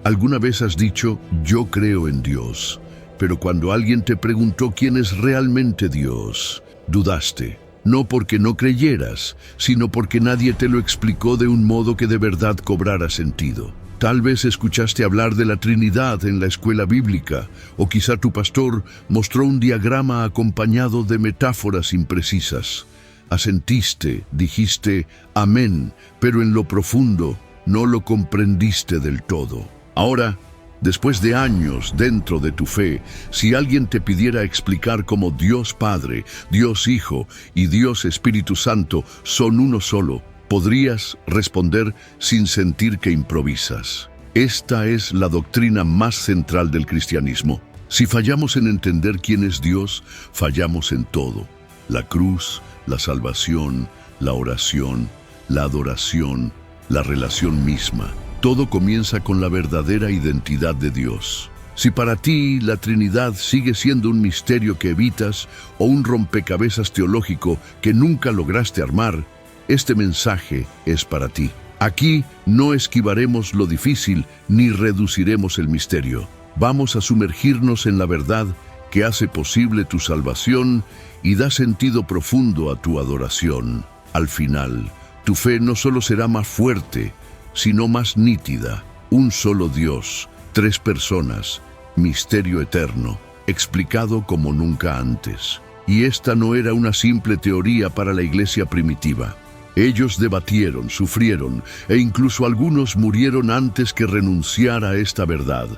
¿Alguna vez has dicho, yo creo en Dios, pero cuando alguien te preguntó quién es realmente Dios, dudaste? No porque no creyeras, sino porque nadie te lo explicó de un modo que de verdad cobrara sentido. Tal vez escuchaste hablar de la Trinidad en la escuela bíblica, o quizá tu pastor mostró un diagrama acompañado de metáforas imprecisas. Asentiste, dijiste amén, pero en lo profundo no lo comprendiste del todo. Ahora, después de años dentro de tu fe, si alguien te pidiera explicar cómo Dios Padre, Dios Hijo y Dios Espíritu Santo son uno solo, podrías responder sin sentir que improvisas. Esta es la doctrina más central del cristianismo. Si fallamos en entender quién es Dios, fallamos en todo. La cruz, la salvación, la oración, la adoración, la relación misma. Todo comienza con la verdadera identidad de Dios. Si para ti la Trinidad sigue siendo un misterio que evitas o un rompecabezas teológico que nunca lograste armar, este mensaje es para ti. Aquí no esquivaremos lo difícil ni reduciremos el misterio. Vamos a sumergirnos en la verdad que hace posible tu salvación y da sentido profundo a tu adoración. Al final, tu fe no solo será más fuerte, sino más nítida. Un solo Dios, tres personas, misterio eterno, explicado como nunca antes. Y esta no era una simple teoría para la iglesia primitiva. Ellos debatieron, sufrieron e incluso algunos murieron antes que renunciar a esta verdad.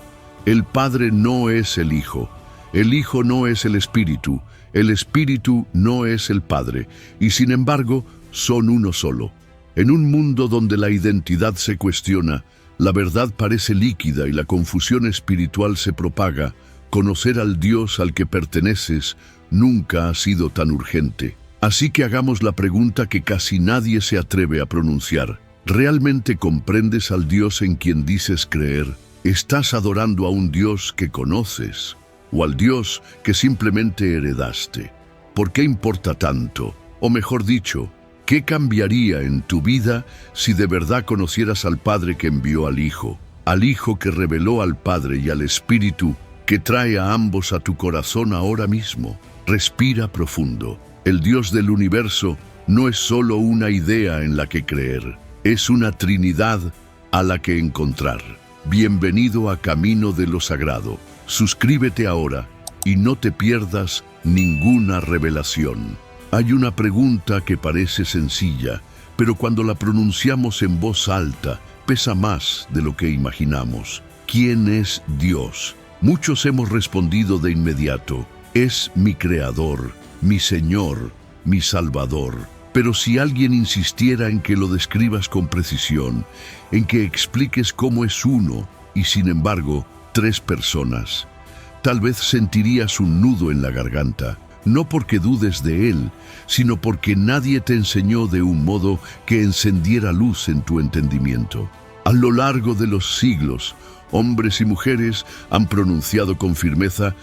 El Padre no es el Hijo no es el Espíritu no es el Padre, y sin embargo son uno solo. En un mundo donde la identidad se cuestiona, la verdad parece líquida y la confusión espiritual se propaga, conocer al Dios al que perteneces nunca ha sido tan urgente. Así que hagamos la pregunta que casi nadie se atreve a pronunciar. ¿Realmente comprendes al Dios en quien dices creer? ¿Estás adorando a un Dios que conoces o al Dios que simplemente heredaste? ¿Por qué importa tanto? O mejor dicho, ¿qué cambiaría en tu vida si de verdad conocieras al Padre que envió al Hijo que reveló al Padre y al Espíritu que trae a ambos a tu corazón ahora mismo? Respira profundo. El Dios del universo no es solo una idea en la que creer, es una Trinidad a la que encontrar. Bienvenido a Camino de lo Sagrado. Suscríbete ahora y no te pierdas ninguna revelación. Hay una pregunta que parece sencilla, pero cuando la pronunciamos en voz alta, pesa más de lo que imaginamos. ¿Quién es Dios? Muchos hemos respondido de inmediato: es mi Creador, mi Señor, mi Salvador. Pero si alguien insistiera en que lo describas con precisión, en que expliques cómo es uno y sin embargo tres personas, tal vez sentirías un nudo en la garganta. No porque dudes de Él, sino porque nadie te enseñó de un modo que encendiera luz en tu entendimiento. A lo largo de los siglos, hombres y mujeres han pronunciado con firmeza: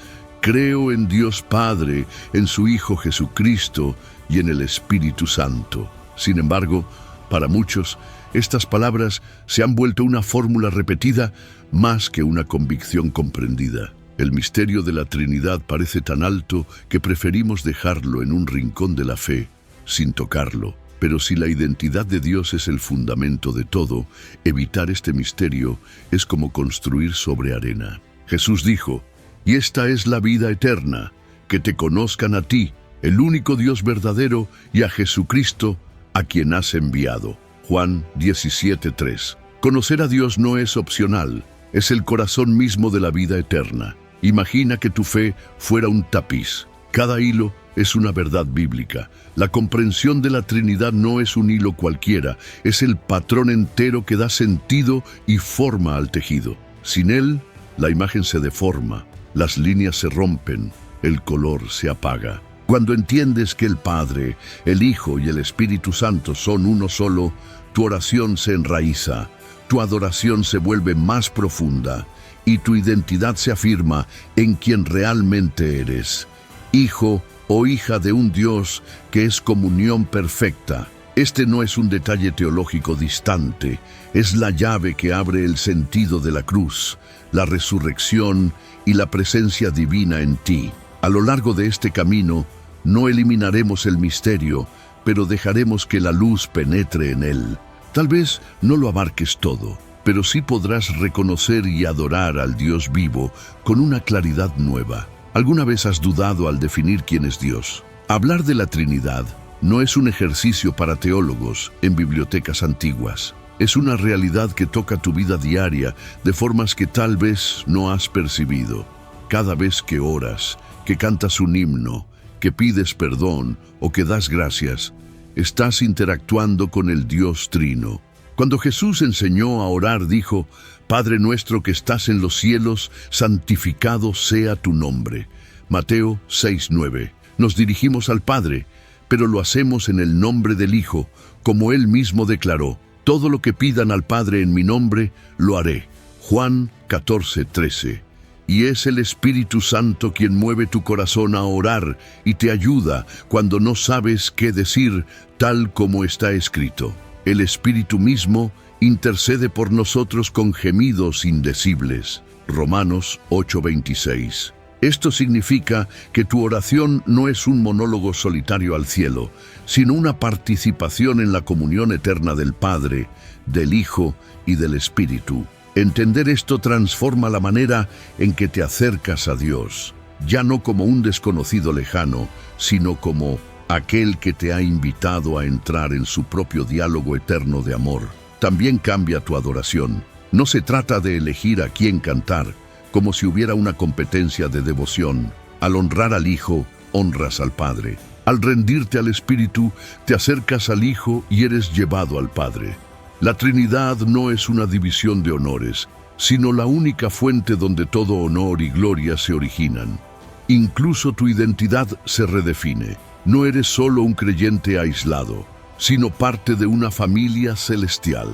creo en Dios Padre, en su Hijo Jesucristo y en el Espíritu Santo. Sin embargo, para muchos, estas palabras se han vuelto una fórmula repetida más que una convicción comprendida. El misterio de la Trinidad parece tan alto que preferimos dejarlo en un rincón de la fe, sin tocarlo. Pero si la identidad de Dios es el fundamento de todo, evitar este misterio es como construir sobre arena. Jesús dijo: y esta es la vida eterna, que te conozcan a ti, el único Dios verdadero, y a Jesucristo, a quien has enviado. Juan 17:3. Conocer a Dios no es opcional, es el corazón mismo de la vida eterna. Imagina que tu fe fuera un tapiz. Cada hilo es una verdad bíblica. La comprensión de la Trinidad no es un hilo cualquiera, es el patrón entero que da sentido y forma al tejido. Sin él, la imagen se deforma, las líneas se rompen, el color se apaga. Cuando entiendes que el Padre, el Hijo y el Espíritu Santo son uno solo, tu oración se enraiza, tu adoración se vuelve más profunda y tu identidad se afirma en quien realmente eres: hijo o hija de un Dios que es comunión perfecta, Este no es un detalle teológico distante, es la llave que abre el sentido de la cruz, la resurrección y la presencia divina en ti. A lo largo de este camino, no eliminaremos el misterio, pero dejaremos que la luz penetre en él. Tal vez no lo abarques todo, pero sí podrás reconocer y adorar al Dios vivo con una claridad nueva. ¿Alguna vez has dudado al definir quién es Dios? Hablar de la Trinidad no es un ejercicio para teólogos en bibliotecas antiguas. Es una realidad que toca tu vida diaria de formas que tal vez no has percibido. Cada vez que oras, que cantas un himno, que pides perdón o que das gracias, estás interactuando con el Dios Trino. Cuando Jesús enseñó a orar, dijo: Padre nuestro que estás en los cielos, santificado sea tu nombre. Mateo 6:9. Nos dirigimos al Padre, pero lo hacemos en el nombre del Hijo, como Él mismo declaró: todo lo que pidan al Padre en mi nombre, lo haré. Juan 14:13. Y es el Espíritu Santo quien mueve tu corazón a orar y te ayuda cuando no sabes qué decir, tal como está escrito. El Espíritu mismo intercede por nosotros con gemidos indecibles. Romanos 8:26. Esto significa que tu oración no es un monólogo solitario al cielo, sino una participación en la comunión eterna del Padre, del Hijo y del Espíritu. Entender esto transforma la manera en que te acercas a Dios, ya no como un desconocido lejano, sino como aquel que te ha invitado a entrar en su propio diálogo eterno de amor. También cambia tu adoración. No se trata de elegir a quién cantar, como si hubiera una competencia de devoción. Al honrar al Hijo, honras al Padre. Al rendirte al Espíritu, te acercas al Hijo y eres llevado al Padre. La Trinidad no es una división de honores, sino la única fuente donde todo honor y gloria se originan. Incluso tu identidad se redefine. No eres solo un creyente aislado, sino parte de una familia celestial.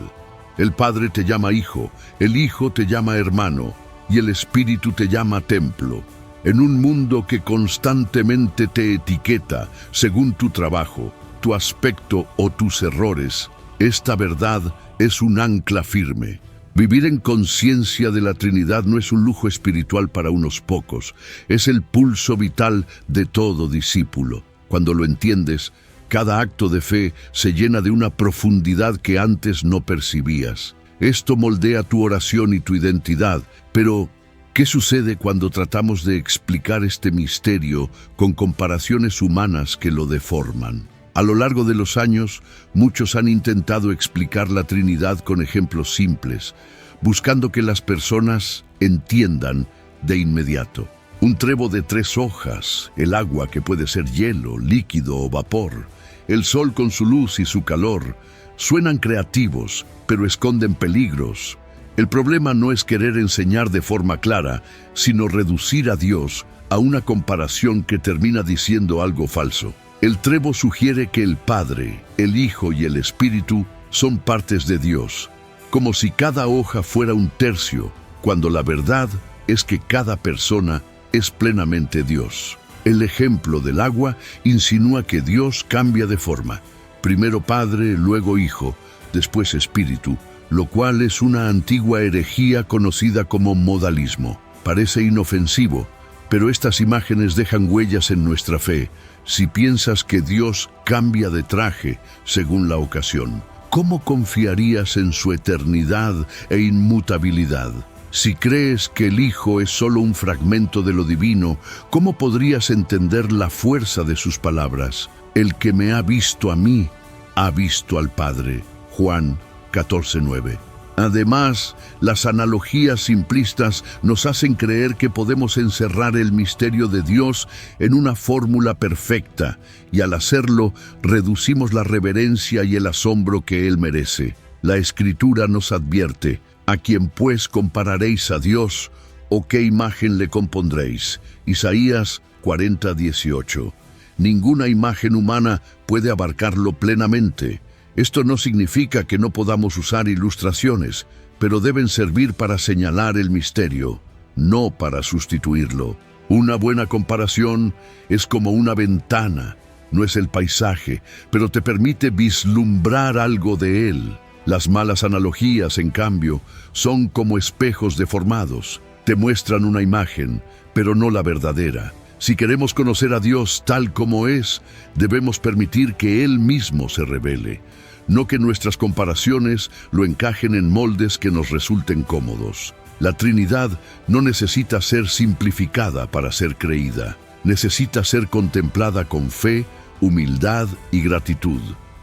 El Padre te llama Hijo, el Hijo te llama hermano, y el Espíritu te llama templo. En un mundo que constantemente te etiqueta según tu trabajo, tu aspecto o tus errores, esta verdad es un ancla firme. Vivir en conciencia de la Trinidad no es un lujo espiritual para unos pocos, es el pulso vital de todo discípulo. Cuando lo entiendes, cada acto de fe se llena de una profundidad que antes no percibías. Esto moldea tu oración y tu identidad, pero ¿qué sucede cuando tratamos de explicar este misterio con comparaciones humanas que lo deforman? A lo largo de los años, muchos han intentado explicar la Trinidad con ejemplos simples, buscando que las personas entiendan de inmediato. Un trébol de 3 hojas, el agua que puede ser hielo, líquido o vapor, el sol con su luz y su calor, suenan creativos, pero esconden peligros. El problema no es querer enseñar de forma clara, sino reducir a Dios a una comparación que termina diciendo algo falso. El trébol sugiere que el Padre, el Hijo y el Espíritu son partes de Dios, como si cada hoja fuera un tercio, cuando la verdad es que cada persona es plenamente Dios. El ejemplo del agua insinúa que Dios cambia de forma, primero Padre, luego Hijo, después Espíritu, lo cual es una antigua herejía conocida como modalismo. Parece inofensivo, pero estas imágenes dejan huellas en nuestra fe. Si piensas que Dios cambia de traje según la ocasión, ¿cómo confiarías en su eternidad e inmutabilidad? Si crees que el Hijo es solo un fragmento de lo divino, ¿cómo podrías entender la fuerza de sus palabras? El que me ha visto a mí, ha visto al Padre. Juan 14:9. Además, las analogías simplistas nos hacen creer que podemos encerrar el misterio de Dios en una fórmula perfecta, y al hacerlo, reducimos la reverencia y el asombro que Él merece. La Escritura nos advierte: ¿a quién pues compararéis a Dios, o qué imagen le compondréis? Isaías 40:18. Ninguna imagen humana puede abarcarlo plenamente. Esto no significa que no podamos usar ilustraciones, pero deben servir para señalar el misterio, no para sustituirlo. Una buena comparación es como una ventana no es el paisaje, pero te permite vislumbrar algo de él. Las malas analogías, en cambio, son como espejos deformados. Te muestran una imagen, pero no la verdadera. Si queremos conocer a Dios tal como es, debemos permitir que Él mismo se revele, no que nuestras comparaciones lo encajen en moldes que nos resulten cómodos. La Trinidad no necesita ser simplificada para ser creída. Necesita ser contemplada con fe, humildad y gratitud.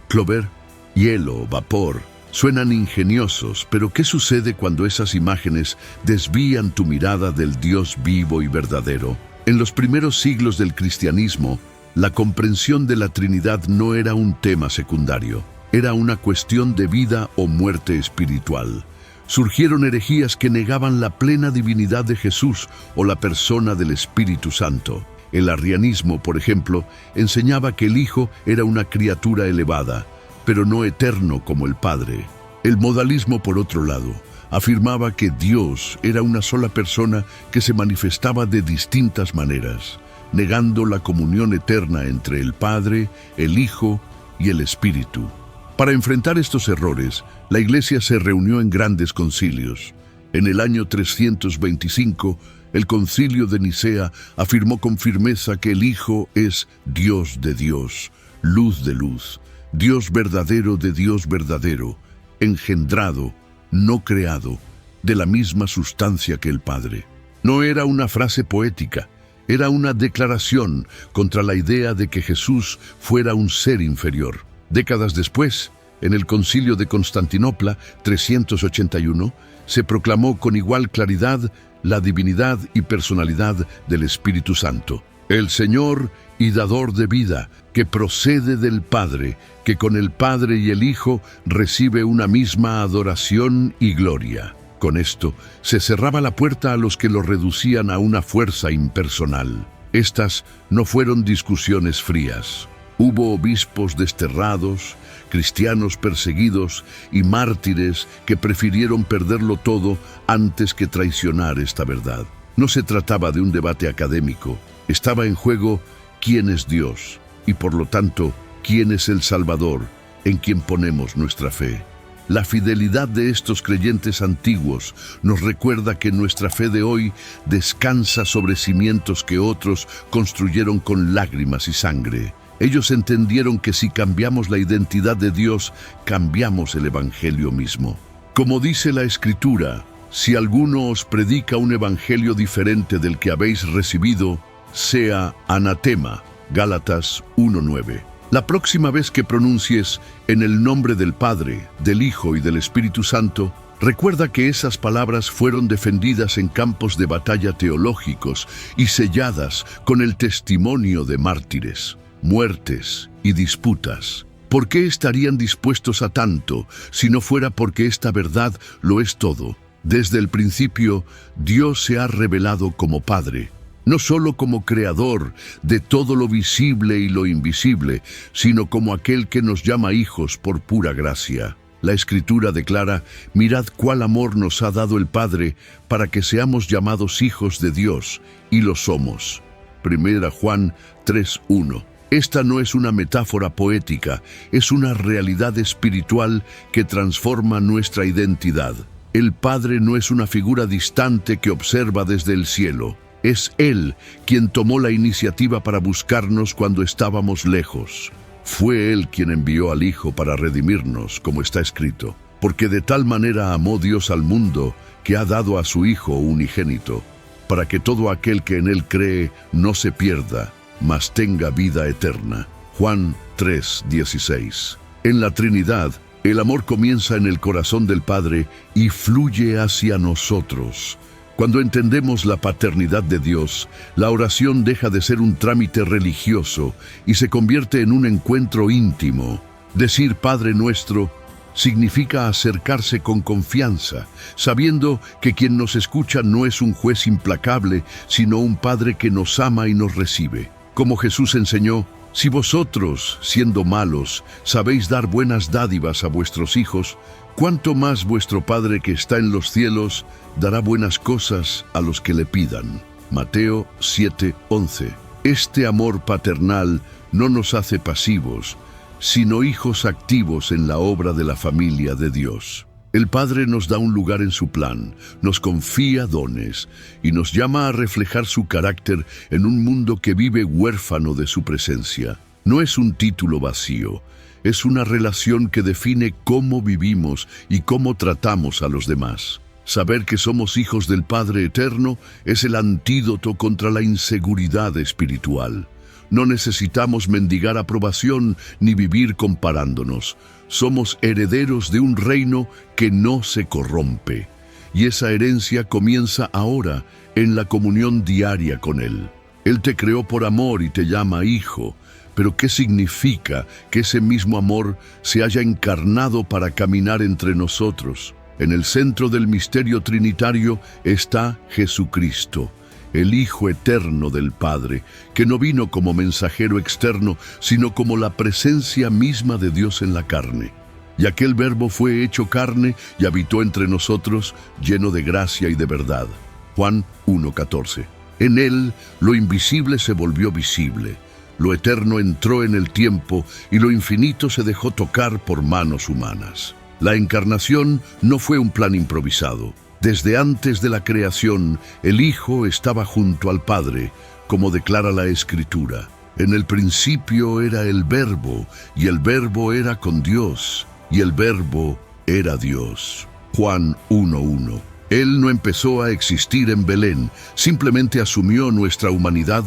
Clover, hielo, vapor, suenan ingeniosos, pero ¿qué sucede cuando esas imágenes desvían tu mirada del Dios vivo y verdadero? En los primeros siglos del cristianismo, la comprensión de la Trinidad no era un tema secundario, era una cuestión de vida o muerte espiritual. Surgieron herejías que negaban la plena divinidad de Jesús o la persona del Espíritu Santo. El arrianismo, por ejemplo, enseñaba que el Hijo era una criatura elevada, pero no eterno como el Padre. El modalismo, por otro lado, afirmaba que Dios era una sola persona que se manifestaba de distintas maneras, negando la comunión eterna entre el Padre, el Hijo y el Espíritu. Para enfrentar estos errores, la Iglesia se reunió en grandes concilios. En el año 325, el Concilio de Nicea afirmó con firmeza que el Hijo es Dios de Dios, luz de luz, Dios verdadero de Dios verdadero, engendrado, no creado, de la misma sustancia que el Padre. No era una frase poética, era una declaración contra la idea de que Jesús fuera un ser inferior. Décadas después, en el Concilio de Constantinopla, 381, se proclamó con igual claridad la divinidad y personalidad del Espíritu Santo. El Señor y dador de vida, que procede del Padre, que con el Padre y el Hijo recibe una misma adoración y gloria. Con esto, se cerraba la puerta a los que lo reducían a una fuerza impersonal. Estas no fueron discusiones frías. Hubo obispos desterrados, cristianos perseguidos y mártires que prefirieron perderlo todo antes que traicionar esta verdad. No se trataba de un debate académico. Estaba en juego quién es Dios y, por lo tanto, quién es el Salvador en quien ponemos nuestra fe. La fidelidad de estos creyentes antiguos nos recuerda que nuestra fe de hoy descansa sobre cimientos que otros construyeron con lágrimas y sangre. Ellos entendieron que si cambiamos la identidad de Dios, cambiamos el Evangelio mismo. Como dice la Escritura, si alguno os predica un evangelio diferente del que habéis recibido, sea anatema. Gálatas 1:9. La próxima vez que pronuncies en el nombre del Padre, del Hijo y del Espíritu Santo, recuerda que esas palabras fueron defendidas en campos de batalla teológicos y selladas con el testimonio de mártires, muertes y disputas. ¿Por qué estarían dispuestos a tanto si no fuera porque esta verdad lo es todo? Desde el principio, Dios se ha revelado como Padre, no solo como creador de todo lo visible y lo invisible, sino como aquel que nos llama hijos por pura gracia. La Escritura declara: mirad cuál amor nos ha dado el Padre para que seamos llamados hijos de Dios, y lo somos. 1 Juan 3:1. Esta no es una metáfora poética, es una realidad espiritual que transforma nuestra identidad. El Padre no es una figura distante que observa desde el cielo. Es Él quien tomó la iniciativa para buscarnos cuando estábamos lejos. Fue Él quien envió al Hijo para redimirnos, como está escrito. Porque de tal manera amó Dios al mundo, que ha dado a su Hijo unigénito, para que todo aquel que en Él cree no se pierda, mas tenga vida eterna. Juan 3:16. En la Trinidad, el amor comienza en el corazón del Padre y fluye hacia nosotros. Cuando entendemos la paternidad de Dios, la oración deja de ser un trámite religioso y se convierte en un encuentro íntimo. Decir Padre Nuestro significa acercarse con confianza, sabiendo que quien nos escucha no es un juez implacable, sino un Padre que nos ama y nos recibe. Como Jesús enseñó: si vosotros, siendo malos, sabéis dar buenas dádivas a vuestros hijos, ¿cuánto más vuestro Padre que está en los cielos dará buenas cosas a los que le pidan? Mateo 7:11. Este amor paternal no nos hace pasivos, sino hijos activos en la obra de la familia de Dios. El Padre nos da un lugar en su plan, nos confía dones y nos llama a reflejar su carácter en un mundo que vive huérfano de su presencia. No es un título vacío, es una relación que define cómo vivimos y cómo tratamos a los demás. Saber que somos hijos del Padre Eterno es el antídoto contra la inseguridad espiritual. No necesitamos mendigar aprobación ni vivir comparándonos. Somos herederos de un reino que no se corrompe. Y esa herencia comienza ahora en la comunión diaria con Él. Él te creó por amor y te llama hijo. Pero ¿qué significa que ese mismo amor se haya encarnado para caminar entre nosotros? En el centro del misterio trinitario está Jesucristo, el Hijo eterno del Padre, que no vino como mensajero externo, sino como la presencia misma de Dios en la carne. Y aquel Verbo fue hecho carne y habitó entre nosotros, lleno de gracia y de verdad. Juan 1:14. En Él lo invisible se volvió visible, lo eterno entró en el tiempo y lo infinito se dejó tocar por manos humanas. La encarnación no fue un plan improvisado. Desde antes de la creación, el Hijo estaba junto al Padre, como declara la Escritura. En el principio era el Verbo, y el Verbo era con Dios, y el Verbo era Dios. Juan 1:1. Él no empezó a existir en Belén, simplemente asumió nuestra humanidad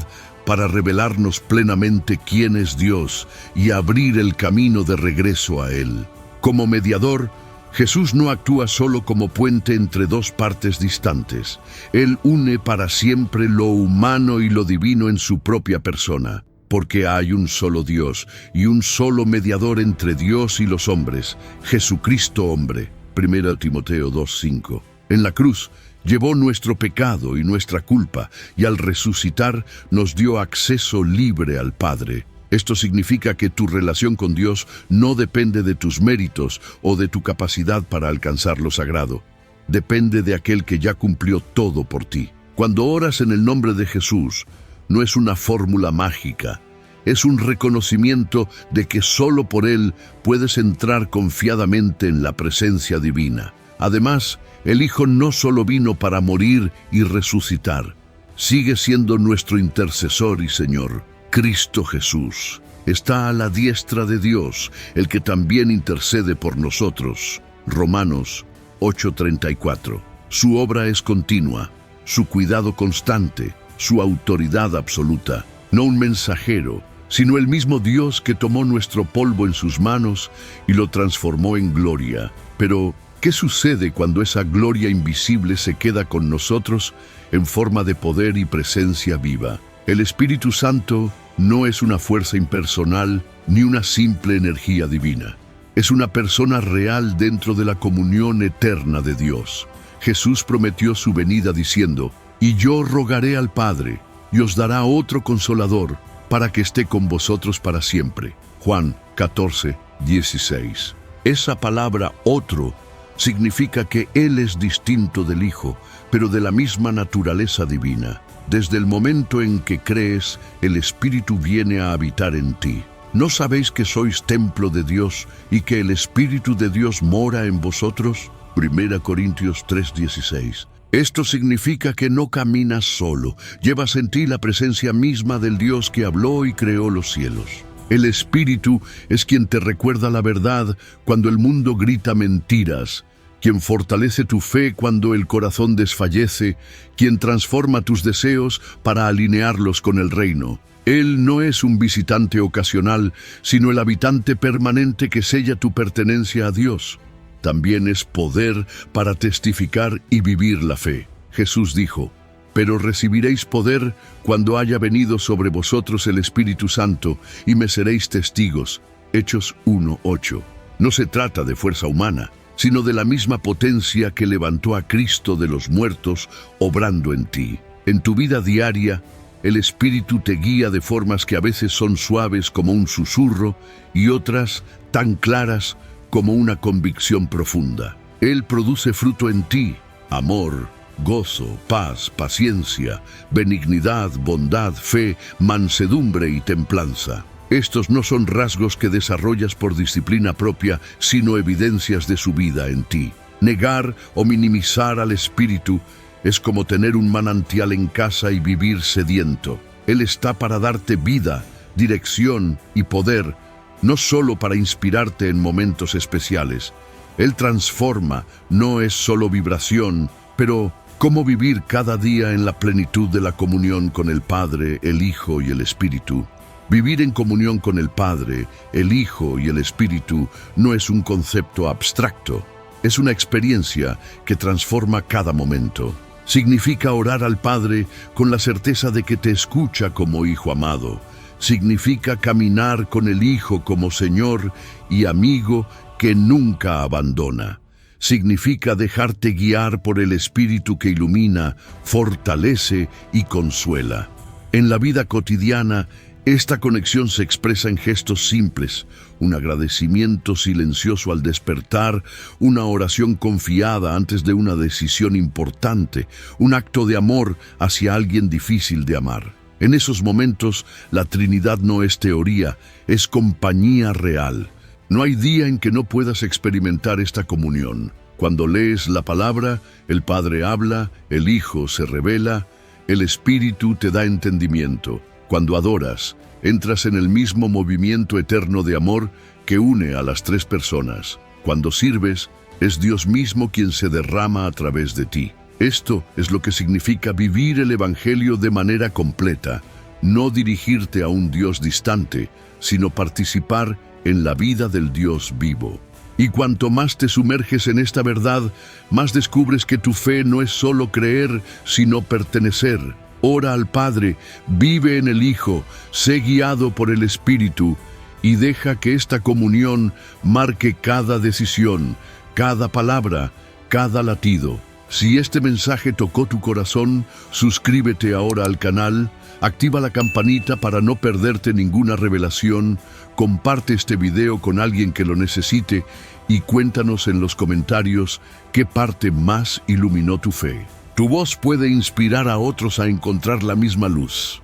para revelarnos plenamente quién es Dios y abrir el camino de regreso a Él. Como mediador, Jesús no actúa solo como puente entre dos partes distantes. Él une para siempre lo humano y lo divino en su propia persona, porque hay un solo Dios y un solo mediador entre Dios y los hombres, Jesucristo hombre. 1 Timoteo 2:5. En la cruz llevó nuestro pecado y nuestra culpa, y al resucitar nos dio acceso libre al Padre. Esto significa que tu relación con Dios no depende de tus méritos o de tu capacidad para alcanzar lo sagrado. Depende de aquel que ya cumplió todo por ti. Cuando oras en el nombre de Jesús, no es una fórmula mágica. Es un reconocimiento de que solo por Él puedes entrar confiadamente en la presencia divina. Además, el Hijo no solo vino para morir y resucitar. Sigue siendo nuestro intercesor y Señor. Cristo Jesús está a la diestra de Dios, el que también intercede por nosotros. Romanos 8:34. Su obra es continua, su cuidado constante, su autoridad absoluta. No un mensajero, sino el mismo Dios que tomó nuestro polvo en sus manos y lo transformó en gloria. Pero, ¿qué sucede cuando esa gloria invisible se queda con nosotros en forma de poder y presencia viva? El Espíritu Santo no es una fuerza impersonal ni una simple energía divina. Es una persona real dentro de la comunión eterna de Dios. Jesús prometió su venida diciendo: «Y yo rogaré al Padre, y os dará otro Consolador, para que esté con vosotros para siempre». Juan 14:16. Esa palabra «otro» significa que Él es distinto del Hijo, pero de la misma naturaleza divina. Desde el momento en que crees, el Espíritu viene a habitar en ti. ¿No sabéis que sois templo de Dios y que el Espíritu de Dios mora en vosotros? 1 Corintios 3:16. Esto significa que no caminas solo, llevas en ti la presencia misma del Dios que habló y creó los cielos. El Espíritu es quien te recuerda la verdad cuando el mundo grita mentiras, quien fortalece tu fe cuando el corazón desfallece, quien transforma tus deseos para alinearlos con el reino. Él no es un visitante ocasional, sino el habitante permanente que sella tu pertenencia a Dios. También es poder para testificar y vivir la fe. Jesús dijo: «Pero recibiréis poder cuando haya venido sobre vosotros el Espíritu Santo, y me seréis testigos». Hechos 1:8. No se trata de fuerza humana, sino de la misma potencia que levantó a Cristo de los muertos, obrando en ti. En tu vida diaria, el Espíritu te guía de formas que a veces son suaves como un susurro y otras tan claras como una convicción profunda. Él produce fruto en ti: amor, gozo, paz, paciencia, benignidad, bondad, fe, mansedumbre y templanza. Estos no son rasgos que desarrollas por disciplina propia, sino evidencias de su vida en ti. Negar o minimizar al Espíritu es como tener un manantial en casa y vivir sediento. Él está para darte vida, dirección y poder, no solo para inspirarte en momentos especiales. Él transforma, no es solo vibración, pero ¿cómo vivir cada día en la plenitud de la comunión con el Padre, el Hijo y el Espíritu? Vivir en comunión con el Padre, el Hijo y el Espíritu no es un concepto abstracto, es una experiencia que transforma cada momento. Significa orar al Padre con la certeza de que te escucha como hijo amado. Significa caminar con el Hijo como Señor y amigo que nunca abandona. Significa dejarte guiar por el Espíritu que ilumina, fortalece y consuela. En la vida cotidiana, esta conexión se expresa en gestos simples, un agradecimiento silencioso al despertar, una oración confiada antes de una decisión importante, un acto de amor hacia alguien difícil de amar. En esos momentos, la Trinidad no es teoría, es compañía real. No hay día en que no puedas experimentar esta comunión. Cuando lees la palabra, el Padre habla, el Hijo se revela, el Espíritu te da entendimiento. Cuando adoras, entras en el mismo movimiento eterno de amor que une a las tres personas. Cuando sirves, es Dios mismo quien se derrama a través de ti. Esto es lo que significa vivir el Evangelio de manera completa, no dirigirte a un Dios distante, sino participar en la vida del Dios vivo. Y cuanto más te sumerges en esta verdad, más descubres que tu fe no es solo creer, sino pertenecer. Ora al Padre, vive en el Hijo, sé guiado por el Espíritu y deja que esta comunión marque cada decisión, cada palabra, cada latido. Si este mensaje tocó tu corazón, suscríbete ahora al canal, activa la campanita para no perderte ninguna revelación, comparte este video con alguien que lo necesite y cuéntanos en los comentarios qué parte más iluminó tu fe. Tu voz puede inspirar a otros a encontrar la misma luz.